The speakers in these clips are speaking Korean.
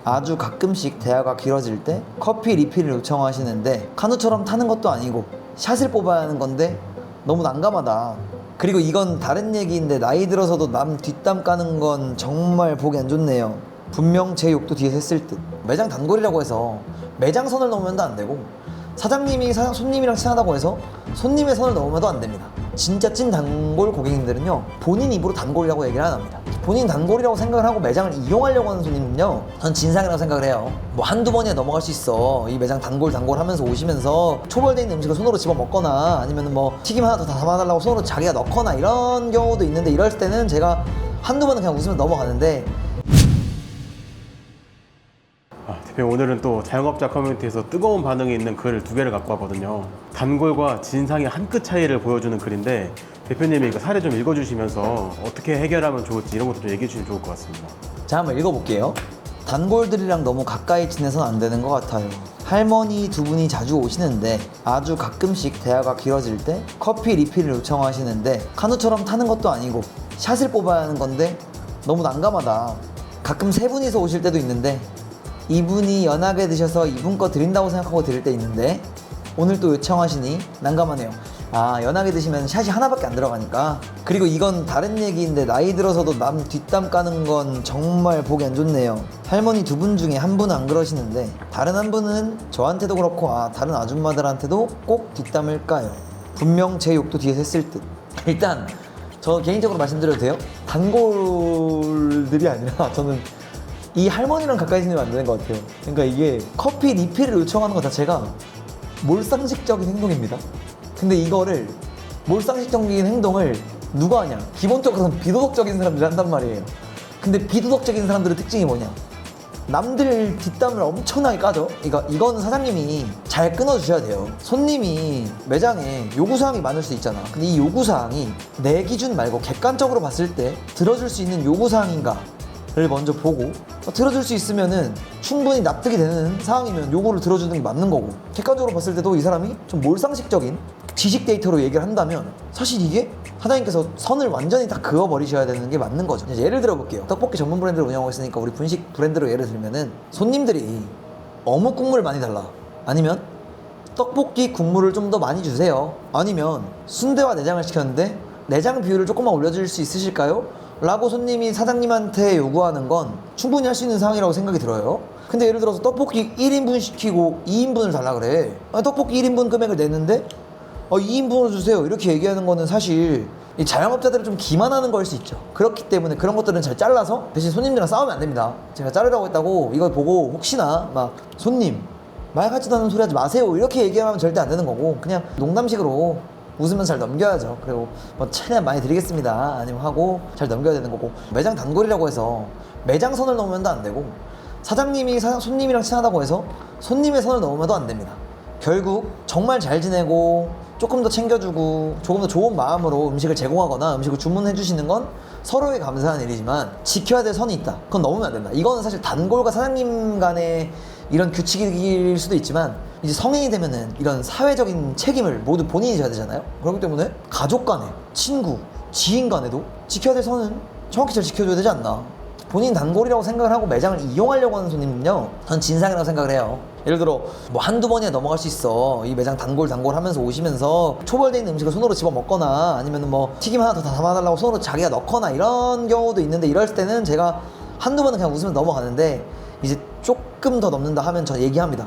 아주 가끔씩 대화가 길어질 때 커피 리필을 요청하시는데 카누처럼 타는 것도 아니고 샷을 뽑아야 하는 건데 너무 난감하다. 그리고 이건 다른 얘기인데 나이 들어서도 남 뒷담 까는 건 정말 보기 안 좋네요. 분명 제 욕도 뒤에서 했을 듯. 매장 단골이라고 해서 매장 선을 넘으면 안 되고, 사장님이 손님이랑 친하다고 해서 손님의 선을 넘으면 안 됩니다. 진짜 찐 단골 고객님들은요, 본인 입으로 단골이라고 얘기를 안 합니다. 본인 단골이라고 생각을 하고 매장을 이용하려고 하는 손님은요, 전 진상이라고 생각을 해요. 뭐 한두 번이야 넘어갈 수 있어. 이 매장 단골 하면서 오시면서 초벌돼 있는 음식을 손으로 집어 먹거나 아니면 뭐 튀김 하나 더 담아달라고 손으로 자기가 넣거나 이런 경우도 있는데, 이럴 때는 제가 한두 번은 그냥 웃으면 넘어가는데. 대표님, 오늘은 또 자영업자 커뮤니티에서 뜨거운 반응이 있는 글 2개를 갖고 왔거든요. 단골과 진상의 한 끗 차이를 보여주는 글인데, 대표님이 이거 사례 좀 읽어주시면서 어떻게 해결하면 좋을지 이런 것도 좀 얘기해 주시면 좋을 것 같습니다. 자, 한번 읽어볼게요. 단골들이랑 너무 가까이 지내선 안 되는 것 같아요. 할머니 두 분이 자주 오시는데 아주 가끔씩 대화가 길어질 때 커피 리필을 요청하시는데 카누처럼 타는 것도 아니고 샷을 뽑아야 하는 건데 너무 난감하다. 가끔 세 분이서 오실 때도 있는데 이분이 연하게 드셔서 이분 거 드린다고 생각하고 드릴 때 있는데 오늘 또 요청하시니 난감하네요. 아, 연하게 드시면 샷이 하나밖에 안 들어가니까. 그리고 이건 다른 얘기인데 나이 들어서도 남 뒷담 까는 건 정말 보기 안 좋네요. 할머니 두 분 중에 한 분은 안 그러시는데 다른 한 분은 저한테도 그렇고 다른 아줌마들한테도 꼭 뒷담을 까요. 분명 제 욕도 뒤에서 했을 듯. 일단 저 개인적으로 말씀드려도 돼요? 단골들이 아니라 저는 이 할머니랑 가까이 지내면 안 되는 것 같아요. 그러니까 이게 커피 리필을 요청하는 것 자체가 몰상식적인 행동입니다. 근데 이거를 몰상식적인 행동을 누가 하냐? 기본적으로는 비도덕적인 사람들이 한단 말이에요. 근데 비도덕적인 사람들의 특징이 뭐냐? 남들 뒷담을 엄청나게 까죠? 그러니까 이건 사장님이 잘 끊어주셔야 돼요. 손님이 매장에 요구사항이 많을 수 있잖아. 근데 이 요구사항이 내 기준 말고 객관적으로 봤을 때 들어줄 수 있는 요구사항인가 를 먼저 보고, 들어줄 수 있으면은 충분히 납득이 되는 상황이면 요거를 들어주는 게 맞는 거고, 객관적으로 봤을 때도 이 사람이 좀 몰상식적인 지식 데이터로 얘기를 한다면 사실 이게 사장님께서 선을 완전히 다 그어버리셔야 되는 게 맞는 거죠. 예를 들어 볼게요. 떡볶이 전문 브랜드를 운영하고 있으니까 우리 분식 브랜드로 예를 들면은 손님들이 어묵 국물을 많이 달라, 아니면 떡볶이 국물을 좀 더 많이 주세요, 아니면 순대와 내장을 시켰는데 내장 비율을 조금만 올려줄 수 있으실까요? 라고 손님이 사장님한테 요구하는 건 충분히 할 수 있는 상황이라고 생각이 들어요. 근데 예를 들어서 떡볶이 1인분 시키고 2인분을 달라 그래. 떡볶이 1인분 금액을 냈는데 2인분으로 주세요 이렇게 얘기하는 거는 사실 이 자영업자들을 좀 기만하는 거일 수 있죠. 그렇기 때문에 그런 것들은 잘 잘라서, 대신 손님들이랑 싸우면 안 됩니다. 제가 자르라고 했다고 이걸 보고 혹시나 막 손님 말 같지도 않은 소리 하지 마세요 이렇게 얘기하면 절대 안 되는 거고, 그냥 농담식으로 웃으면서 잘 넘겨야죠. 그리고 뭐 최대한 많이 드리겠습니다 아니면 하고 잘 넘겨야 되는 거고, 매장 단골이라고 해서 매장 선을 넘으면 안 되고, 사장님이 손님이랑 친하다고 해서 손님의 선을 넘으면 안 됩니다. 결국 정말 잘 지내고 조금 더 챙겨주고 조금 더 좋은 마음으로 음식을 제공하거나 음식을 주문해 주시는 건 서로에 감사한 일이지만 지켜야 될 선이 있다. 그건 넘으면 안 된다. 이거는 사실 단골과 사장님 간의 이런 규칙일 수도 있지만, 이제 성인이 되면은 이런 사회적인 책임을 모두 본인이 져야 되잖아요. 그렇기 때문에 가족 간에, 친구, 지인 간에도 지켜야 될 선은 정확히 잘 지켜줘야 되지 않나. 본인 단골이라고 생각을 하고 매장을 이용하려고 하는 손님은요, 전 진상이라고 생각을 해요. 예를 들어 뭐 한두 번이야 넘어갈 수 있어. 이 매장 단골 하면서 오시면서 초벌돼 있는 음식을 손으로 집어 먹거나 아니면 뭐 튀김 하나 더 담아달라고 손으로 자기가 넣거나 이런 경우도 있는데, 이럴 때는 제가 한두 번은 그냥 웃으면 넘어가는데, 이제 조금 더 넘는다 하면 저 얘기합니다.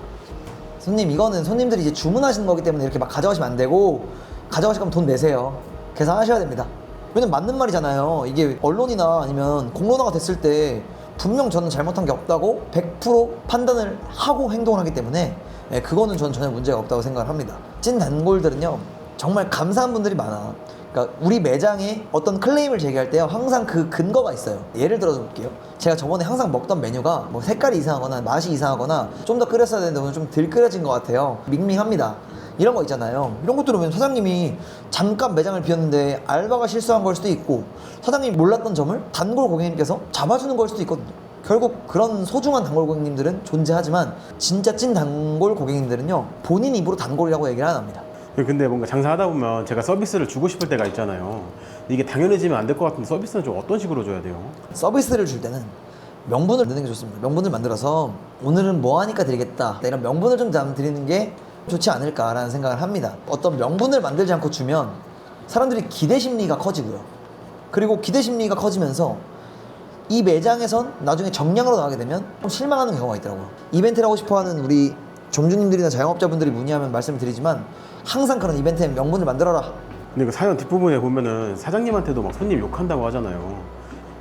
손님, 이거는 손님들이 이제 주문하시는 거기 때문에 이렇게 막 가져가시면 안 되고, 가져가실 거면 돈 내세요. 계산하셔야 됩니다. 왜냐면 맞는 말이잖아요. 이게 언론이나 아니면 공론화가 됐을 때 분명 저는 잘못한 게 없다고 100% 판단을 하고 행동을 하기 때문에 그거는 저는 전혀 문제가 없다고 생각을 합니다. 찐 단골들은요, 정말 감사한 분들이 많아. 그러니까 우리 매장에 어떤 클레임을 제기할 때요, 항상 그 근거가 있어요. 예를 들어서 볼게요. 제가 저번에 항상 먹던 메뉴가 뭐 색깔이 이상하거나 맛이 이상하거나 좀 더 끓였어야 되는데 오늘 좀 덜 끓여진 것 같아요, 밍밍합니다, 이런 거 있잖아요. 이런 것 들으면 사장님이 잠깐 매장을 비웠는데 알바가 실수한 걸 수도 있고, 사장님이 몰랐던 점을 단골 고객님께서 잡아주는 걸 수도 있거든요. 결국 그런 소중한 단골 고객님들은 존재하지만 진짜 찐 단골 고객님들은요, 본인 입으로 단골이라고 얘기를 안 합니다. 근데 뭔가 장사하다 보면 제가 서비스를 주고 싶을 때가 있잖아요. 이게 당연해지면 안 될 것 같은데 서비스는 좀 어떤 식으로 줘야 돼요? 서비스를 줄 때는 명분을 만드는 게 좋습니다. 명분을 만들어서 오늘은 뭐 하니까 드리겠다, 이런 명분을 좀 드리는 게 좋지 않을까라는 생각을 합니다. 어떤 명분을 만들지 않고 주면 사람들이 기대 심리가 커지고요. 그리고 기대 심리가 커지면서 이 매장에선 나중에 정량으로 나가게 되면 좀 실망하는 경우가 있더라고요. 이벤트를 하고 싶어하는 우리 점주님들이나 자영업자분들이 문의하면 말씀을 드리지만 항상 그런 이벤트에 명분을 만들어라. 근데 그 사연 뒷부분에 보면은 사장님한테도 막 손님 욕한다고 하잖아요.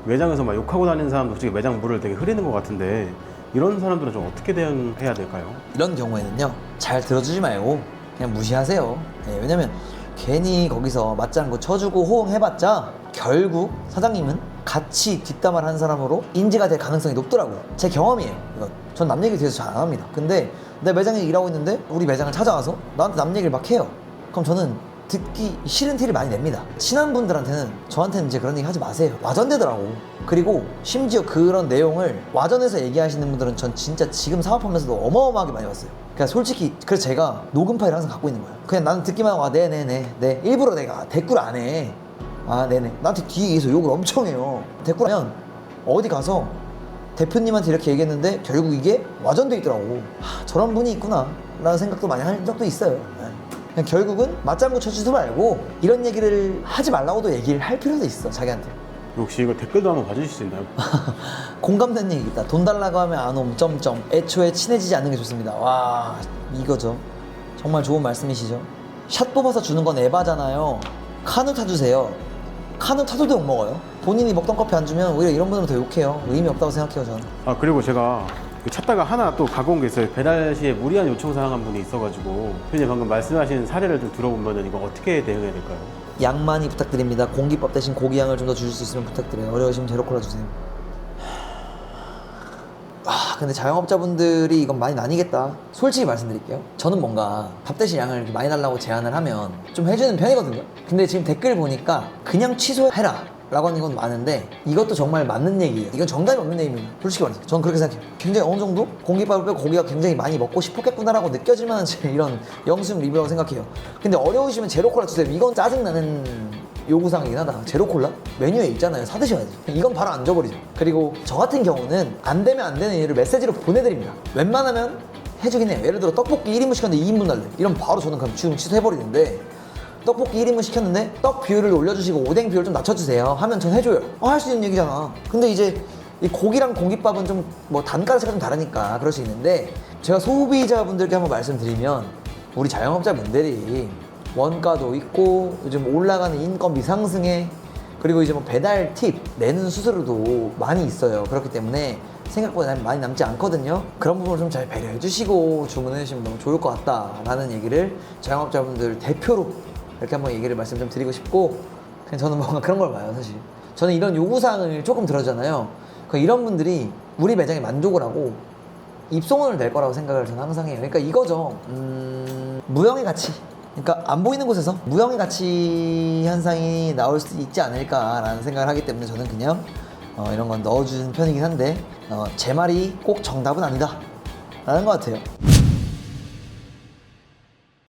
매장에서 막 욕하고 다니는 사람도 솔직히 매장 물을 되게 흐리는 것 같은데 이런 사람들은 좀 어떻게 대응해야 될까요? 이런 경우에는요, 잘 들어주지 말고 그냥 무시하세요. 네, 왜냐면 괜히 거기서 맞장구 쳐주고 호응해봤자 결국 사장님은 같이 뒷담화를 한 사람으로 인지가 될 가능성이 높더라고요. 제 경험이에요. 이건 전 남 얘기 뒤에서 잘 안 합니다. 근데 내 매장에 일하고 있는데 우리 매장을 찾아와서 나한테 남 얘기를 막 해요. 그럼 저는 듣기 싫은 티를 많이 냅니다. 친한 분들한테는 저한테는 이제 그런 얘기 하지 마세요. 와전되더라고. 그리고 심지어 그런 내용을 와전에서 얘기하시는 분들은 전 진짜 지금 사업하면서도 어마어마하게 많이 봤어요. 그러니까 솔직히 그래서 제가 녹음 파일을 항상 갖고 있는 거예요. 그냥 나는 듣기만 하고 네네네 네, 일부러 내가 댓글 안 해. 아 네네, 나한테 뒤에서 욕을 엄청 해요. 댓글 하면 어디 가서 대표님한테 이렇게 얘기했는데 결국 이게 와전돼 있더라고. 저런 분이 있구나 라는 생각도 많이 한 적도 있어요. 네. 그냥 결국은 맞장구 쳐주지 말고 이런 얘기를 하지 말라고도 얘기를 할 필요도 있어, 자기한테. 혹시 이거 댓글도 한번 봐주실 수 있나요? 공감되는 얘기 있다. 돈 달라고 하면 안 옴. 점점. 애초에 친해지지 않는 게 좋습니다. 와, 이거죠. 정말 좋은 말씀이시죠. 샷 뽑아서 주는 건 에바잖아요. 카누 타주세요. 카누 타줘도 욕 먹어요. 본인이 먹던 커피 안 주면 오히려 이런 분들은 더 욕해요. 의미 없다고 생각해요, 저는. 아 그리고 제가 찾다가 하나 또 갖고 온 게 있어요. 배달 시에 무리한 요청 사항 한 분이 있어가지고 대표님 방금 말씀하신 사례를 좀 들어보면은 이거 어떻게 대응해야 될까요? 양 많이 부탁드립니다. 공깃밥 대신 고기 양을 좀 더 주실 수 있으면 부탁드려요. 어려우시면 제로콜라 주세요. 근데 자영업자분들이 이건 많이 나뉘겠다. 솔직히 말씀드릴게요. 저는 뭔가 밥 대신 양을 이렇게 많이 달라고 제안을 하면 좀 해주는 편이거든요. 근데 지금 댓글 보니까 그냥 취소해라 라고 하는 건 많은데 이것도 정말 맞는 얘기예요. 이건 정답이 없는 얘기입니다. 솔직히 말해서 저는 그렇게 생각해요. 굉장히 어느 정도 공깃밥을 빼고 고기가 굉장히 많이 먹고 싶었겠구나라고 느껴질 만한 이런 영수증 리뷰라고 생각해요. 근데 어려우시면 제로콜라 주세요. 이건 짜증나는 요구사항이긴 하다. 제로콜라? 메뉴에 있잖아요. 사드셔야지. 이건 바로 안 줘버리죠. 그리고 저 같은 경우는 안 되면 안 되는 이유를 메시지로 보내드립니다. 웬만하면 해주긴 해요. 예를 들어 떡볶이 1인분 시켰는데 2인분 달래. 이러면 바로 저는 그럼 지금 취소해버리는데, 떡볶이 1인분 시켰는데 떡 비율을 올려주시고 오뎅 비율 좀 낮춰주세요 하면 전 해줘요. 할 수 있는 얘기잖아. 근데 이제 이 고기랑 공깃밥은 좀 뭐 단가 자체가 좀 다르니까 그럴 수 있는데, 제가 소비자분들께 한번 말씀드리면 우리 자영업자분들이 원가도 있고 요즘 올라가는 인건비 상승에, 그리고 이제 뭐 배달 팁 내는 수수료도 많이 있어요. 그렇기 때문에 생각보다 많이 남지 않거든요. 그런 부분을 좀 잘 배려해 주시고 주문해 주시면 너무 좋을 것 같다라는 얘기를 자영업자분들 대표로 이렇게 한번 얘기를 말씀 좀 드리고 싶고, 그냥 저는 뭔가 그런 걸 봐요. 사실 저는 이런 요구사항을 조금 들었잖아요. 이런 분들이 우리 매장에 만족을 하고 입소문을 낼 거라고 생각을 저는 항상 해요. 그러니까 이거죠. 무형의 가치. 그러니까 안 보이는 곳에서 무형의 가치 현상이 나올 수 있지 않을까라는 생각을 하기 때문에 저는 그냥 이런 건 넣어주는 편이긴 한데 제 말이 꼭 정답은 아니다 라는 것 같아요.